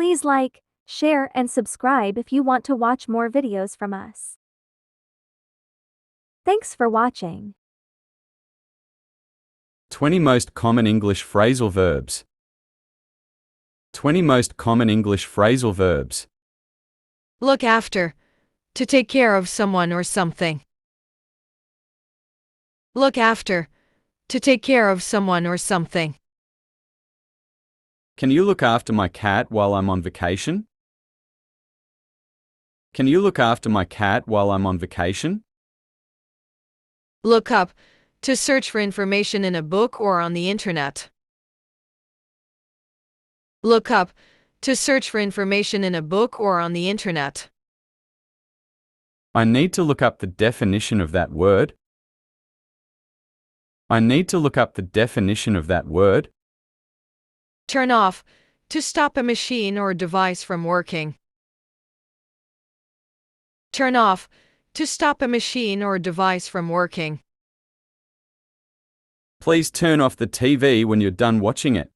Please like, share and subscribe if you want to watch more videos from us. Thanks for watching. 20 most common English phrasal verbs. 20 most common English phrasal verbs. Look after. To take care of someone or something. Look after. To take care of someone or something. Can you look after my cat while I'm on vacation? Can you look after my cat while I'm on vacation? Look up. To search for information in a book or on the internet. Look up. To search for information in a book or on the internet. I need to look up the definition of that word. I need to look up the definition of that word. Turn off. To stop a machine or device from working. Turn off. To stop a machine or device from working. Please turn off the TV when you're done watching it.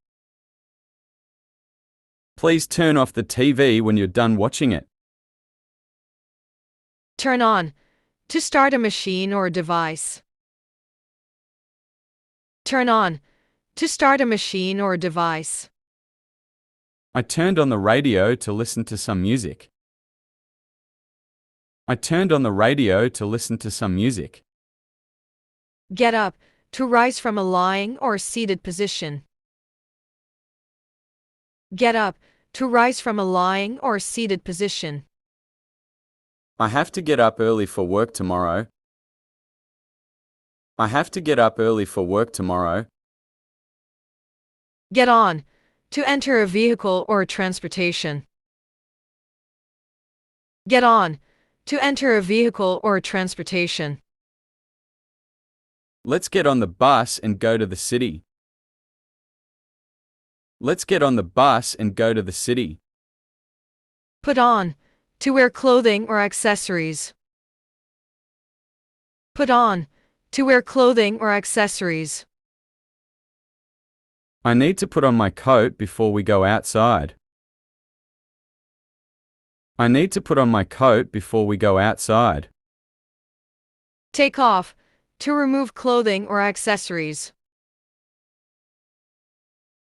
Please turn off the TV when you're done watching it. Turn on. To start a machine or device. Turn on. To start a machine or device. I turned on the radio to listen to some music. I turned on the radio to listen to some music. Get up. To rise from a lying or seated position. Get up. To rise from a lying or seated position. I have to get up early for work tomorrow. I have to get up early for work tomorrow. Get on. To enter a vehicle or transportation. Get on. To enter a vehicle or transportation. Let's get on the bus and go to the city. Let's get on the bus and go to the city. Put on. To wear clothing or accessories. Put on. To wear clothing or accessories. I need to put on my coat before we go outside. I need to put on my coat before we go outside. Take off. To remove clothing or accessories.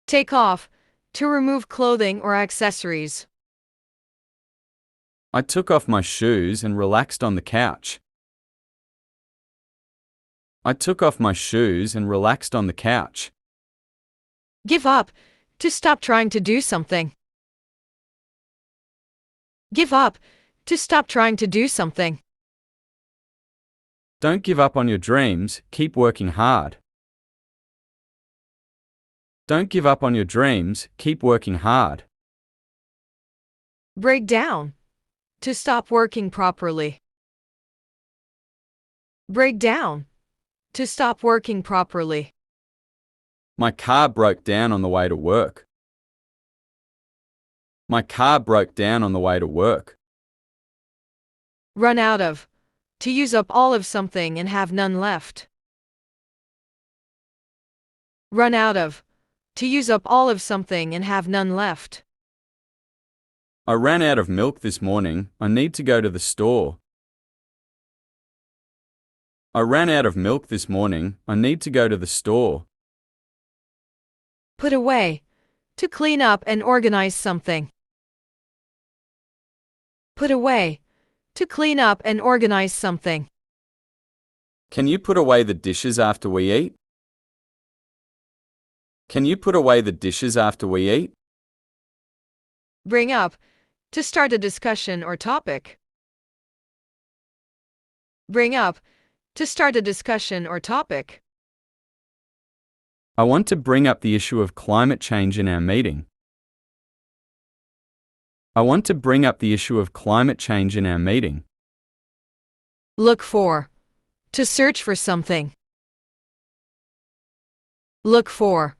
Take off. To remove clothing or accessories. I took off my shoes and relaxed on the couch. I took off my shoes and relaxed on the couch. Give up. To stop trying to do something. Give up. To stop trying to do something. Don't give up on your dreams, keep working hard. Don't give up on your dreams, keep working hard. Break down. To stop working properly. Break down. To stop working properly. My car broke down on the way to work. My car broke down on the way to work. Run out of. To use up all of something and have none left. Run out of. To use up all of something and have none left. I ran out of milk this morning, I need to go to the store. I ran out of milk this morning, I need to go to the store. Put away. To clean up and organize something. Put away. To clean up and organize something. Can you put away the dishes after we eat? Can you put away the dishes after we eat? Bring up. To start a discussion or topic. Bring up. To start a discussion or topic. I want to bring up the issue of climate change in our meeting. I want to bring up the issue of climate change in our meeting. Look for. To search for something. Look for.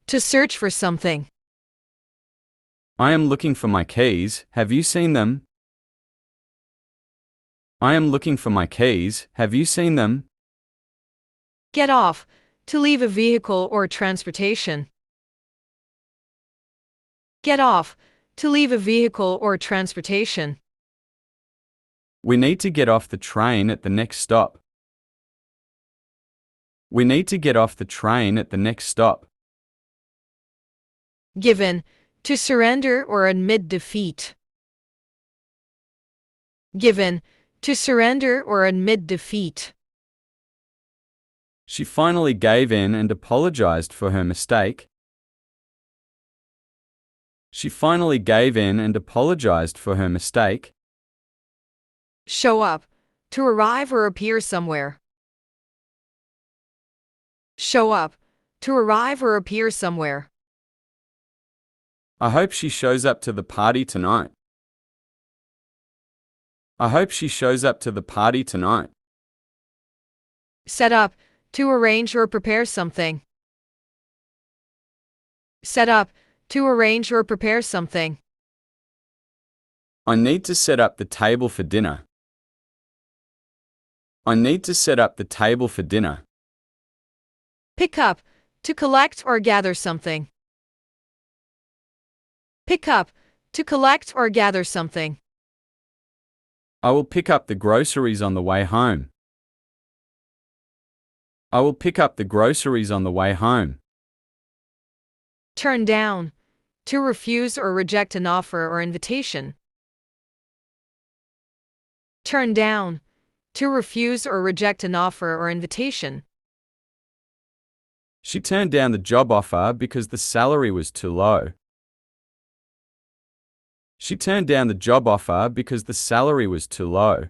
To search for something. I am looking for my keys, have you seen them? I am looking for my keys, have you seen them? Get off. To leave a vehicle or transportation. Get off. to leave a vehicle or transportation. We need to get off the train at the next stop. We need to get off the train at the next stop. Given, to surrender or admit defeat. Given, to surrender or admit defeat. She finally gave in and apologized for her mistake. She finally gave in and apologized for her mistake. Show up, to arrive or appear somewhere. Show up, to arrive or appear somewhere. I hope she shows up to the party tonight. I hope she shows up to the party tonight. Set up, to arrange or prepare something. Set up, to arrange or prepare something. I need to set up the table for dinner. I need to set up the table for dinner. Pick up, to collect or gather something. Pick up, to collect or gather something. I will pick up the groceries on the way home. I will pick up the groceries on the way home. Turn down, to refuse or reject an offer or invitation. Turn down, to refuse or reject an offer or invitation. She turned down the job offer because the salary was too low. She turned down the job offer because the salary was too low.